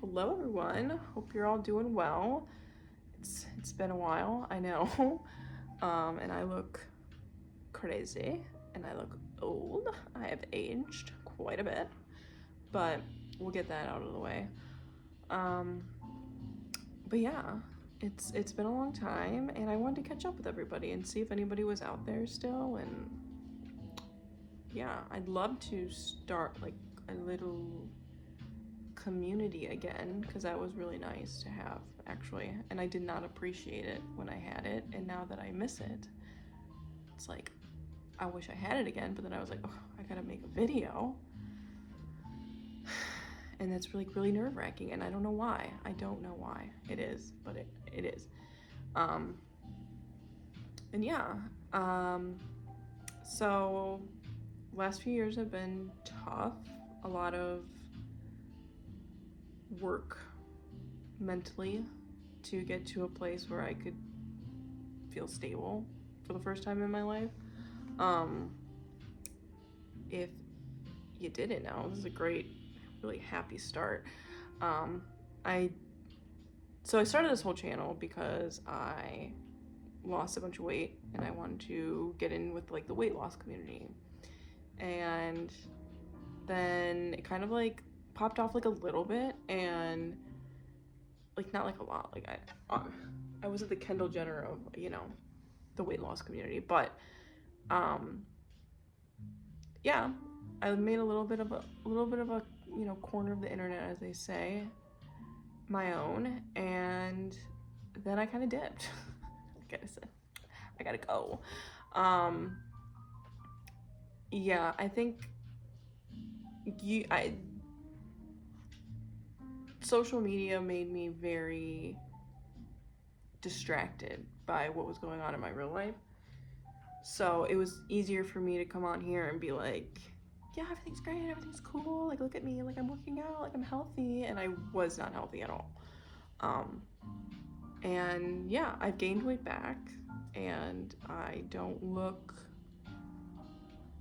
Hello everyone. Hope you're all doing well. It's been a while, I know. And I look crazy and I look old. I have aged quite a bit, but we'll get that out of the way. Um, but yeah, it's been a long time and I wanted to catch up with everybody and see if anybody was out there still. And yeah, I'd love to start like a little community again, because that was really nice to have, actually, and I did not appreciate it when I had it, and now that I miss it, it's like I wish I had it again. But then I was like, oh, I gotta make a video, and that's really nerve-wracking, and I don't know why. It is, but it is. And yeah, so last few years have been tough. A lot of work mentally to get to a place where I could feel stable for the first time in my life. If you didn't know, this is a great, really happy start. I started this whole channel because I lost a bunch of weight and I wanted to get in with like the weight loss community. And then it kind of like popped off like a little bit, and like not like a lot. Like I wasn't the Kendall Jenner of, the weight loss community, but yeah, I made a little bit of a corner of the internet, as they say, my own, and then I kind of dipped. I gotta go. Yeah, I think social media made me very distracted by what was going on in my real life. So it was easier for me to come on here and be like, yeah, everything's great, everything's cool, like look at me, like I'm working out, like I'm healthy, and I was not healthy at all. And yeah, I've gained weight back and I don't look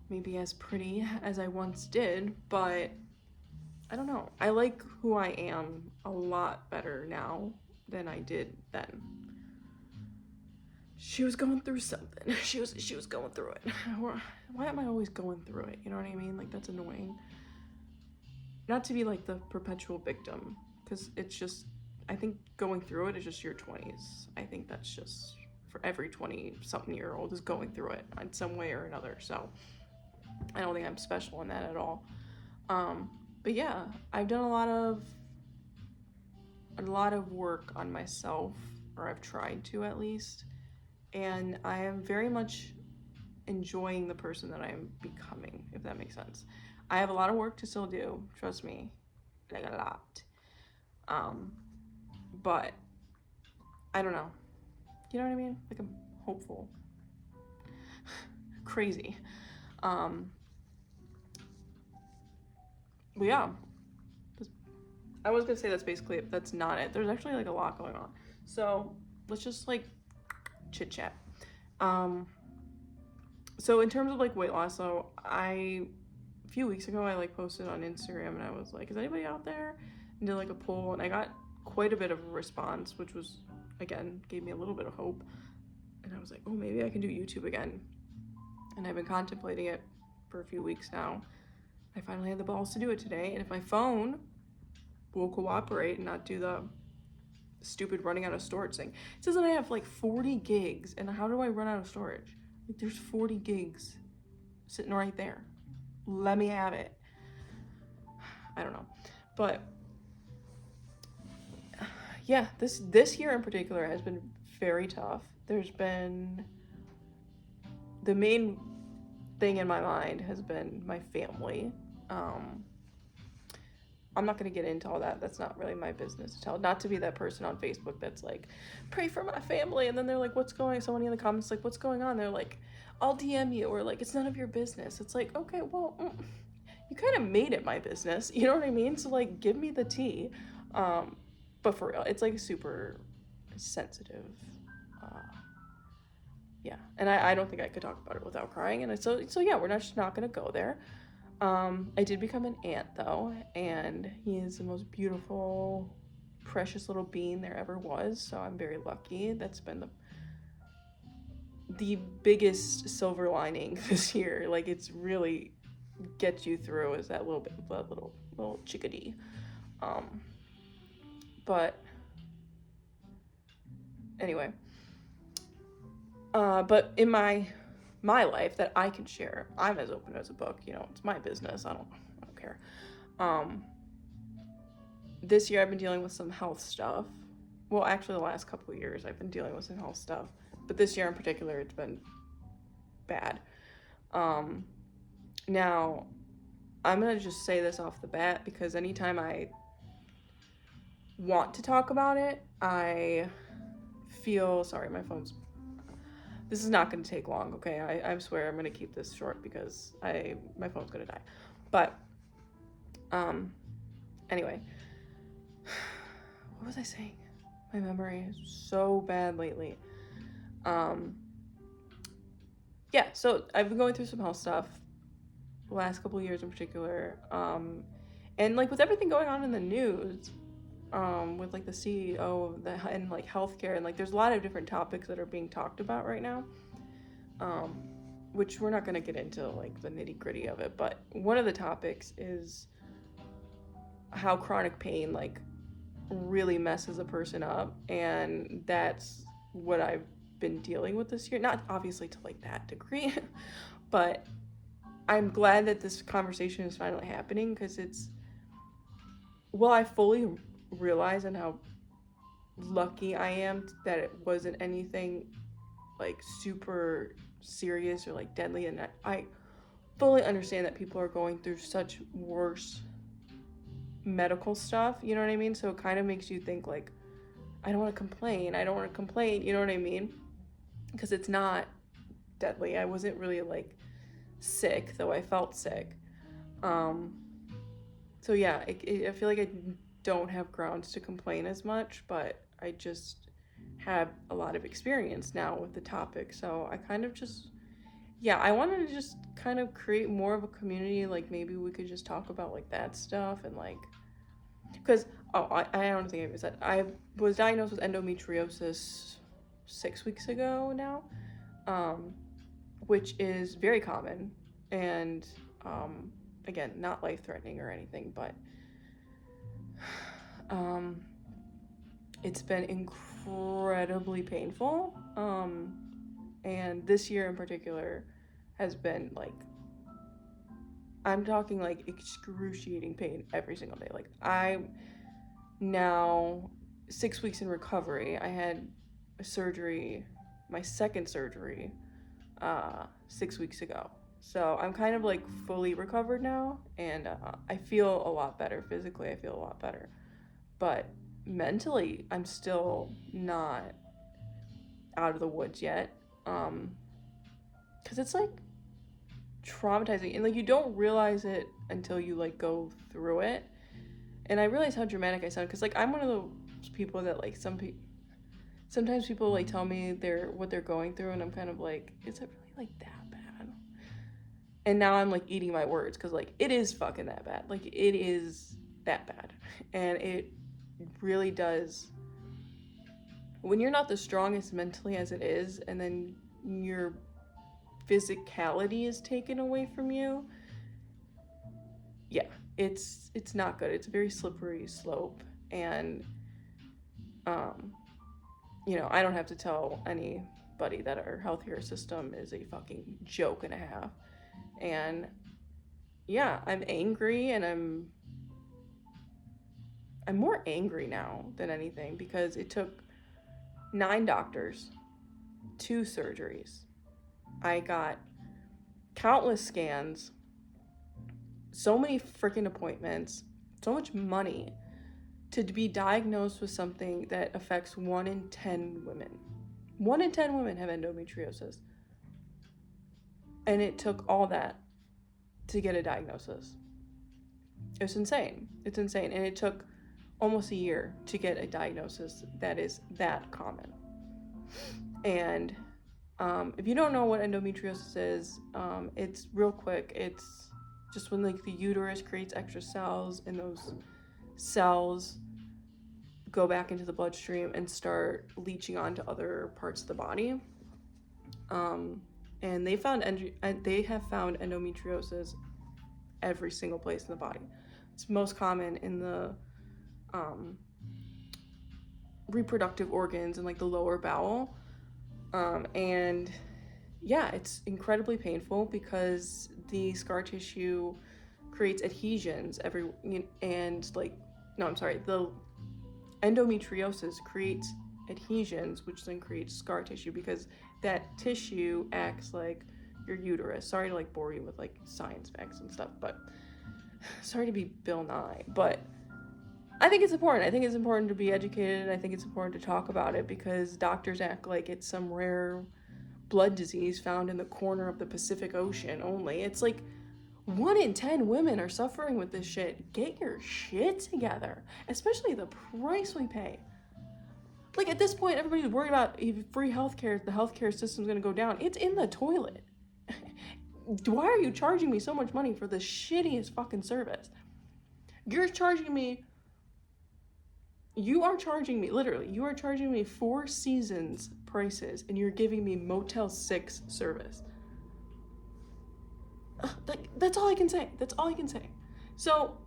maybe as pretty as I once did, but I don't know. I like who I am a lot better now than I did then. She was going through something. She was going through it. Why am I always going through it? You know what I mean? Like, that's annoying. Not to be like the perpetual victim, because it's just, I think going through it is just your 20s. I think that's just for every 20-something-year-old is going through it in some way or another. So I don't think I'm special in that at all. But yeah, I've done a lot of work on myself, or I've tried to at least, and I am very much enjoying the person that I am becoming, if that makes sense. I have a lot of work to still do, trust me, like a lot. But I don't know. You know what I mean? Like, I'm hopeful. Crazy. But yeah, I was gonna say that's basically it. That's not it. There's actually like a lot going on. So let's just like chit chat. So in terms of like weight loss, so a few weeks ago I like posted on Instagram and I was like, is anybody out there? And did like a poll, and I got quite a bit of a response, which was, again, gave me a little bit of hope. And I was like, oh, maybe I can do YouTube again. And I've been contemplating it for a few weeks now. I finally had the balls to do it today, and if my phone will cooperate and not do the stupid running out of storage thing. It says that I have like 40 gigs, and how do I run out of storage? Like, there's 40 gigs sitting right there. Let me have it. I don't know. But yeah, this year in particular has been very tough. There's been, the main thing in my mind has been my family. I'm not going to get into all that. That's not really my business to tell. Not to be that person on Facebook that's like, pray for my family. And then they're like, somebody in the comments like, what's going on? They're like, I'll DM you, or like, it's none of your business. It's like, okay, well, you kind of made it my business. You know what I mean? So like, give me the tea. But for real, it's like super sensitive. Yeah. And I don't think I could talk about it without crying. And so yeah, we're just not going to go there. I did become an aunt though, and he is the most beautiful, precious little being there ever was. So I'm very lucky. That's been the biggest silver lining this year. Like, it's really gets you through is that little chickadee. But anyway, but in my life that I can share, I'm as open as a book. You know, it's my business. I don't care. This year I've been dealing with some health stuff. Well, actually, the last couple of years I've been dealing with some health stuff, but this year in particular, it's been bad. Now, I'm gonna just say this off the bat because anytime I want to talk about it, I feel sorry. My phone's. This is not gonna take long, okay? I swear I'm gonna keep this short because my phone's gonna die. But anyway, what was I saying? My memory is so bad lately. Yeah, so I've been going through some health stuff the last couple of years in particular. And like with everything going on in the news, with like the CEO of and like healthcare, and like there's a lot of different topics that are being talked about right now. Which we're not gonna get into like the nitty-gritty of it, but one of the topics is how chronic pain like really messes a person up, and that's what I've been dealing with this year. Not obviously to like that degree, but I'm glad that this conversation is finally happening because I fully realize and how lucky I am that it wasn't anything like super serious or like deadly, and I fully understand that people are going through such worse medical stuff, you know what I mean? So it kind of makes you think like, I don't want to complain, you know what I mean? Because it's not deadly. I wasn't really like sick, though I felt sick. So yeah, I feel like I don't have grounds to complain as much, but I just have a lot of experience now with the topic. So I kind of just, yeah, I wanted to just kind of create more of a community. Like maybe we could just talk about like that stuff and like, because, I don't think I even said, I was diagnosed with endometriosis 6 weeks ago now, which is very common and, again, not life-threatening or anything, but it's been incredibly painful, and this year in particular has been like, I'm talking like excruciating pain every single day. Like I'm now 6 weeks in recovery. I had a surgery, my second surgery, 6 weeks ago. So I'm kind of like fully recovered now, and I feel a lot better. Physically, I feel a lot better. But mentally, I'm still not out of the woods yet. Because it's like traumatizing, and like you don't realize it until you like go through it. And I realize how dramatic I sound because like I'm one of those people that like sometimes people like tell me what they're going through, and I'm kind of like, is it really like that bad? And now I'm like eating my words because like it is fucking that bad. Like it is that bad, and it really does. When you're not the strongest mentally as it is, and then your physicality is taken away from you, yeah, it's not good. It's a very slippery slope, and you know, I don't have to tell anybody that our healthcare system is a fucking joke and a half. And yeah, I'm angry, and I'm more angry now than anything because it took 9 doctors, 2 surgeries. I got countless scans, so many freaking appointments, so much money to be diagnosed with something that affects 1 in 10 women. 1 in 10 women have endometriosis. And it took all that to get a diagnosis. It's insane. It's insane. And it took almost a year to get a diagnosis that is that common. And if you don't know what endometriosis is, it's real quick. It's just when like the uterus creates extra cells, and those cells go back into the bloodstream and start leaching onto other parts of the body. And they have found endometriosis every single place in the body. It's most common in the reproductive organs and like the lower bowel. And yeah, it's incredibly painful because the scar tissue creates adhesions the endometriosis creates adhesions, which then creates scar tissue because that tissue acts like your uterus. Sorry to like bore you with like science facts and stuff, but sorry to be Bill Nye, but I think it's important. I think it's important to be educated, and I think it's important to talk about it because doctors act like it's some rare blood disease found in the corner of the Pacific Ocean only. It's like 1 in 10 women are suffering with this shit. Get your shit together, especially the price we pay. Like at this point, everybody's worried about free healthcare. The healthcare system's gonna go down. It's in the toilet. Why are you charging me so much money for the shittiest fucking service? You are charging me literally, you are charging me 4 seasons prices, and you're giving me Motel 6 service. That's all I can say. So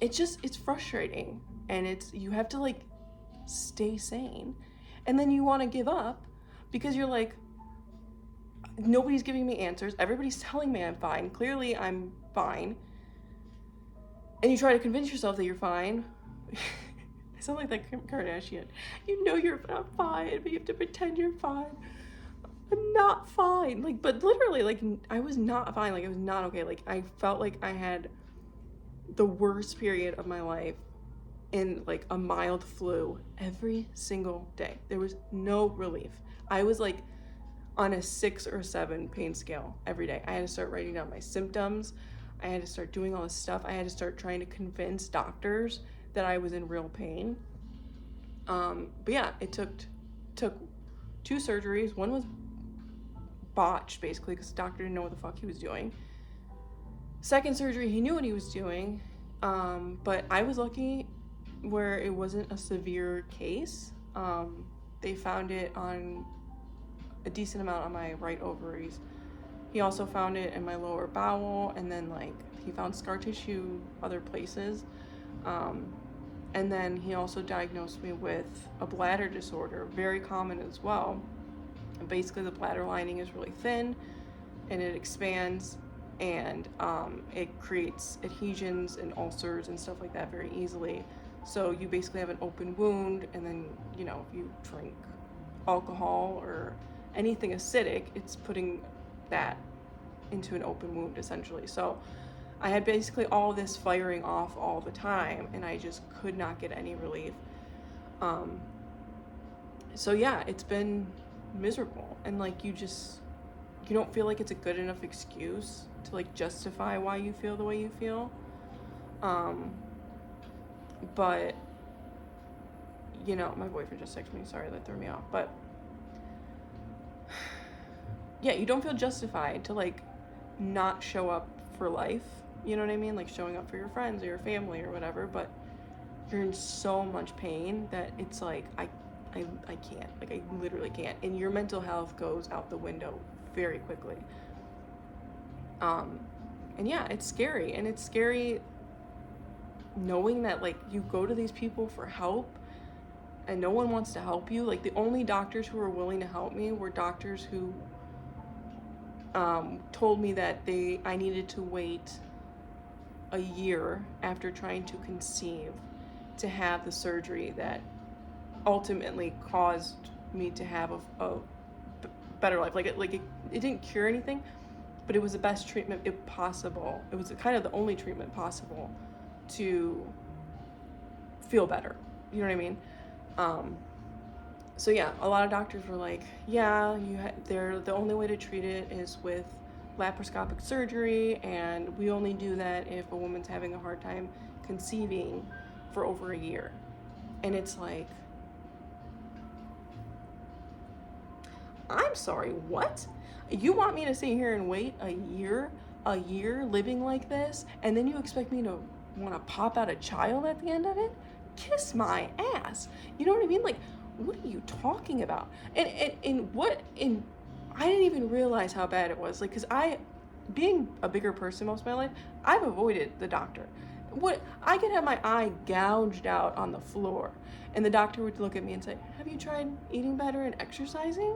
it's frustrating, and you have to like stay sane, and then you want to give up because you're like, nobody's giving me answers. Everybody's telling me I'm fine. Clearly I'm fine. And you try to convince yourself that you're fine. I sound like that Kim Kardashian. You know you're not fine, but you have to pretend you're fine. I'm not fine. Like, but literally, like, I was not fine. Like, I was not okay. Like, I felt like I had the worst period of my life in, like, a mild flu every single day. There was no relief. I was, like, on a 6 or 7 pain scale every day. I had to start writing down my symptoms. I had to start doing all this stuff. I had to start trying to convince doctors that I was in real pain. But yeah, it took 2 surgeries. One was botched, basically, because the doctor didn't know what the fuck he was doing. Second surgery, he knew what he was doing. But I was lucky where it wasn't a severe case. They found it on a decent amount on my right ovaries. He also found it in my lower bowel, and then like he found scar tissue other places. And then he also diagnosed me with a bladder disorder, very common as well. And basically the bladder lining is really thin and it expands, and it creates adhesions and ulcers and stuff like that very easily. So you basically have an open wound, and then, you know, if you drink alcohol or anything acidic, it's putting that into an open wound essentially. So I had basically all this firing off all the time, and I just could not get any relief. So yeah, it's been miserable, and like you don't feel like it's a good enough excuse to like justify why you feel the way you feel. But you know, my boyfriend just texted me, sorry, that threw me off, but yeah, you don't feel justified to like not show up for life, you know what I mean? Like showing up for your friends or your family or whatever, but you're in so much pain that it's like, I can't, like I literally can't. And your mental health goes out the window very quickly. And yeah, it's scary, and it's scary knowing that like you go to these people for help and no one wants to help you. Like the only doctors who were willing to help me were doctors who told me that I needed to wait a year after trying to conceive to have the surgery that ultimately caused me to have a better life. Like it didn't cure anything, but it was the best treatment possible. It was kind of the only treatment possible to feel better. You know what I mean? So yeah, a lot of doctors were like, yeah, the only way to treat it is with laparoscopic surgery, and we only do that if a woman's having a hard time conceiving for over a year. And it's like, I'm sorry, what? You want me to sit here and wait a year a year living like this, and then you expect me to want to pop out a child at the end of it? Kiss my ass. You know what I mean? Like, what are you talking about? I didn't even realize how bad it was. Like, because being a bigger person most of my life, I've avoided the doctor. What, I could have my eye gouged out on the floor, and the doctor would look at me and say, have you tried eating better and exercising?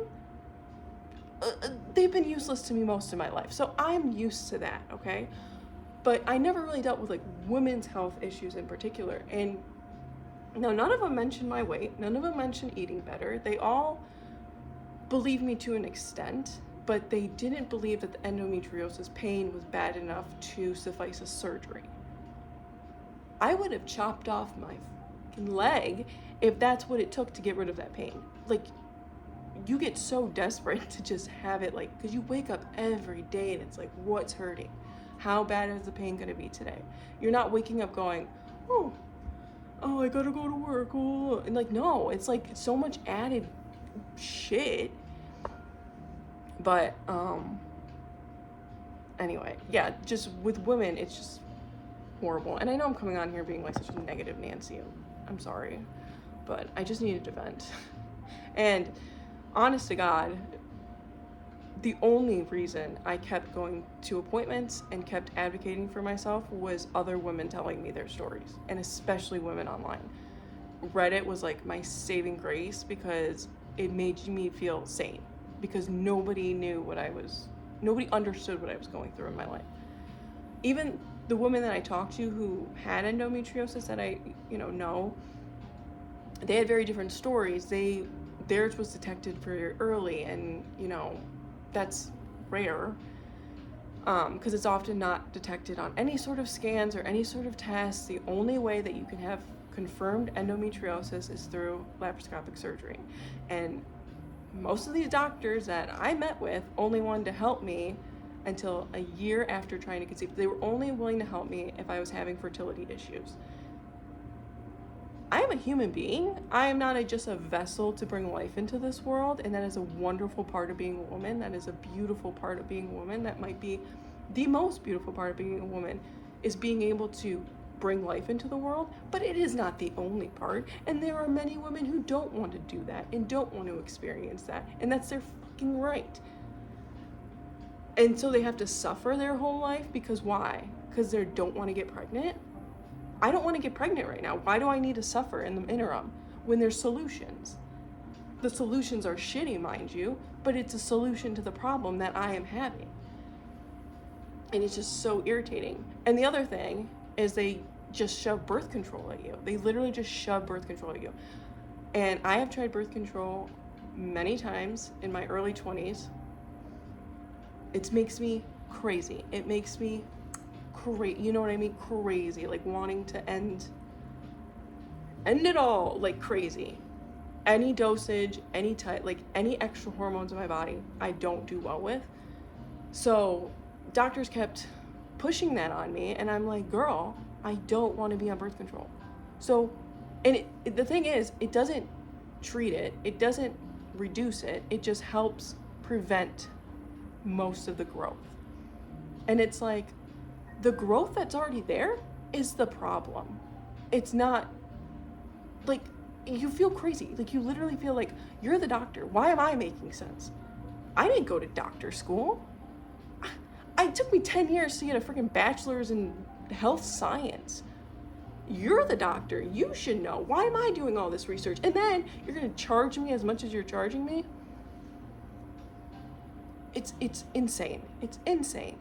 They've been useless to me most of my life, so I'm used to that, okay? But I never really dealt with like women's health issues in particular. And no, none of them mentioned my weight. None of them mentioned eating better. They all believed me to an extent, but they didn't believe that the endometriosis pain was bad enough to suffice a surgery. I would have chopped off my fucking leg if that's what it took to get rid of that pain. Like, you get so desperate to just have it, like, because you wake up every day and it's like, what's hurting? How bad is the pain going to be today? You're not waking up going, oh, I gotta go to work. Oh. And like, no, it's like so much added shit. But anyway, yeah, just with women, it's just horrible. And I know I'm coming on here being like such a negative Nancy. I'm sorry, but I just needed to vent. And honest to God, the only reason I kept going to appointments and kept advocating for myself was other women telling me their stories, and especially women online. Reddit was like my saving grace because it made me feel sane, because nobody understood what I was going through in my life. Even the women that I talked to who had endometriosis that I, know, they had very different stories. Theirs was detected very early, and, that's rare, because it's often not detected on any sort of scans or any sort of tests. The only way that you can have confirmed endometriosis is through laparoscopic surgery. And most of these doctors that I met with only wanted to help me until a year after trying to conceive. They were only willing to help me if I was having fertility issues. I am a human being. I am not just a vessel to bring life into this world, and that is a wonderful part of being a woman. That is a beautiful part of being a woman. That might be the most beautiful part of being a woman, is being able to bring life into the world, but it is not the only part. And there are many women who don't want to do that and don't want to experience that, and that's their fucking right. And so they have to suffer their whole life because why? Because they don't want to get pregnant? I don't want to get pregnant right now. Why do I need to suffer in the interim when there's solutions? The solutions are shitty, mind you, but it's a solution to the problem that I am having. And it's just so irritating. And the other thing is they just shove birth control at you. They literally just shove birth control at you. And I have tried birth control many times in my early 20s. It makes me crazy. It makes me you know what I mean? Crazy, like wanting to end it all, like crazy. Any dosage, any type, like any extra hormones in my body, I don't do well with. So doctors kept pushing that on me, and I'm like, girl, I don't want to be on birth control. So, and the thing is, it doesn't treat it, it doesn't reduce it, it just helps prevent most of the growth. And it's like, the growth that's already there is the problem. It's not, like, you feel crazy. Like, you literally feel like you're the doctor. Why am I making sense? I didn't go to doctor school. It took me 10 years to get a freaking bachelor's in health science. You're the doctor. You should know. Why am I doing all this research? And then you're going to charge me as much as you're charging me? It's insane. It's insane.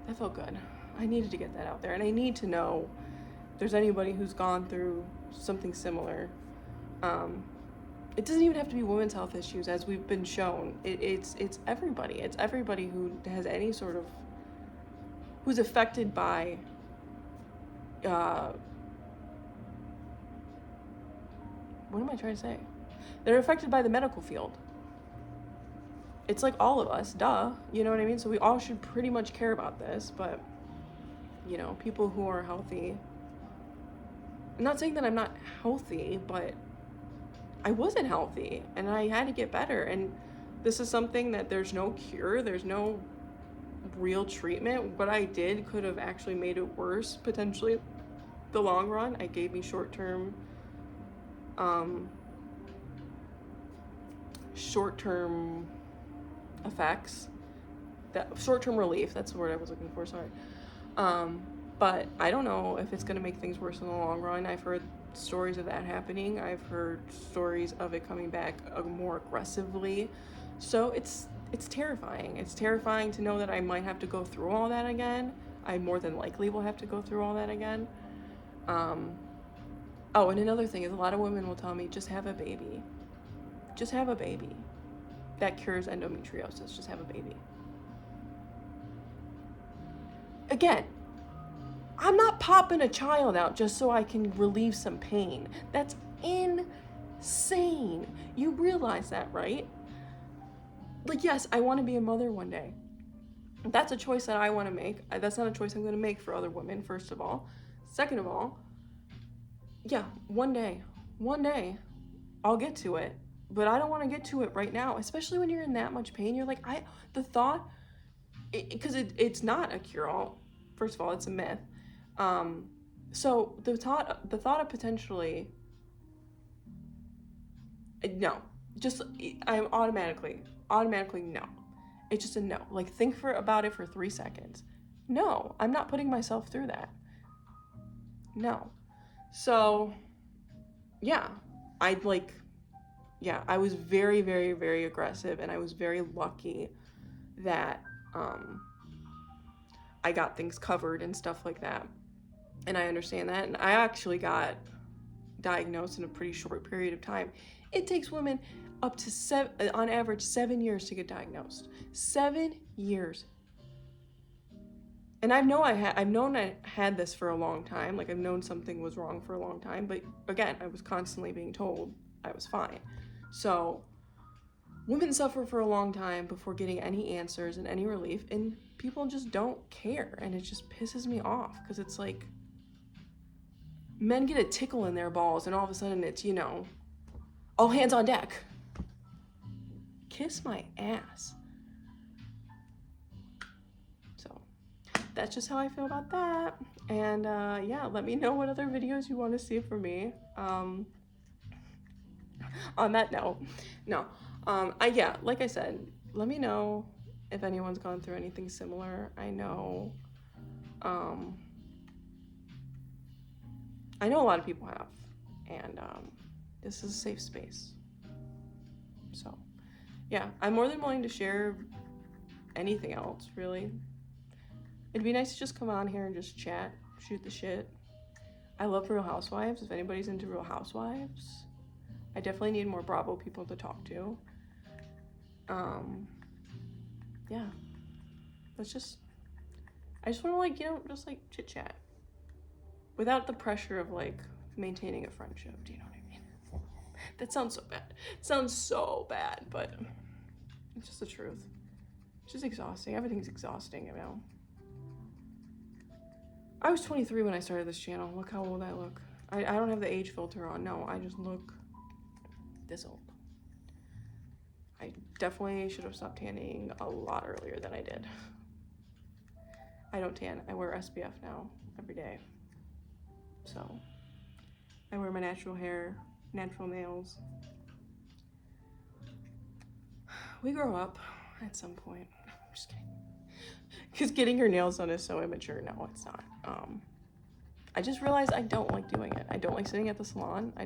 That felt good. I needed to get that out there, and I need to know if there's anybody who's gone through something similar. It doesn't even have to be women's health issues, as we've been shown. It's everybody. It's everybody who has any sort of, who's affected by what am I trying to say? They're affected by the medical field. It's like all of us, duh, you know what I mean? So we all should pretty much care about this, but, people who are healthy, I'm not saying that I'm not healthy, but I wasn't healthy, and I had to get better, and this is something that there's no cure, there's no real treatment, what I did could have actually made it worse, potentially, the long run. I gave me short-term effects, that short-term relief, that's the word I was looking for, sorry. But I don't know if it's gonna make things worse in the long run. I've heard stories of that happening. I've heard stories of it coming back more aggressively. So it's terrifying. It's terrifying to know that I might have to go through all that again. I more than likely will have to go through all that again. Oh, and another thing is, a lot of women will tell me, just have a baby. Just have a baby. That cures endometriosis. Just have a baby. Again, I'm not popping a child out just so I can relieve some pain. That's insane. You realize that, right? Like, yes, I want to be a mother one day. That's a choice that I want to make. That's not a choice I'm going to make for other women, first of all. Second of all, yeah, one day, I'll get to it. But I don't want to get to it right now, especially when you're in that much pain. You're like, the thought, because it's not a cure-all. First of all, it's a myth. So the thought of potentially, no, just, I'm automatically no. It's just a no. Like, think about it for 3 seconds. No, I'm not putting myself through that. No. So, yeah, I was very, very, very aggressive, and I was very lucky that I got things covered and stuff like that. And I understand that. And I actually got diagnosed in a pretty short period of time. It takes women up to on average 7 years to get diagnosed. 7 years. And I've known I had this for a long time. Like, I've known something was wrong for a long time. But again, I was constantly being told I was fine. So women suffer for a long time before getting any answers and any relief. And people just don't care. And it just pisses me off, because it's like, men get a tickle in their balls and all of a sudden it's, all hands on deck. Kiss my ass. So that's just how I feel about that. And yeah, let me know what other videos you want to see from me. On that note, no. Yeah, like I said, let me know if anyone's gone through anything similar. I know a lot of people have, and this is a safe space. So, yeah, I'm more than willing to share anything else, really. It'd be nice to just come on here and just chat, shoot the shit. I love Real Housewives. If anybody's into Real Housewives, I definitely need more Bravo people to talk to. Yeah, I just want to, just chit chat without the pressure of maintaining a friendship. Do you know what I mean? That sounds so bad. It sounds so bad, but it's just the truth. It's just exhausting. Everything's exhausting, I was 23 when I started this channel. Look how old I look. I don't have the age filter on. No, I just look this old. I definitely should have stopped tanning a lot earlier than I did. I don't tan. I wear SPF now every day. So I wear my natural hair, natural nails. We grow up at some point. I'm just kidding. Because getting your nails done is so immature. No, it's not. I just realized I don't like doing it. I don't like sitting at the salon. I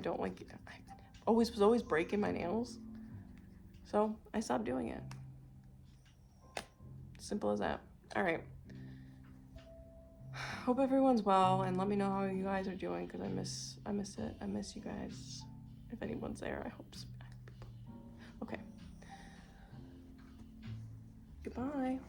was always breaking my nails. So I stopped doing it. Simple as that. All right. Hope everyone's well, and let me know how you guys are doing, because I miss it. I miss you guys. If anyone's there, I hope to. Okay. Goodbye.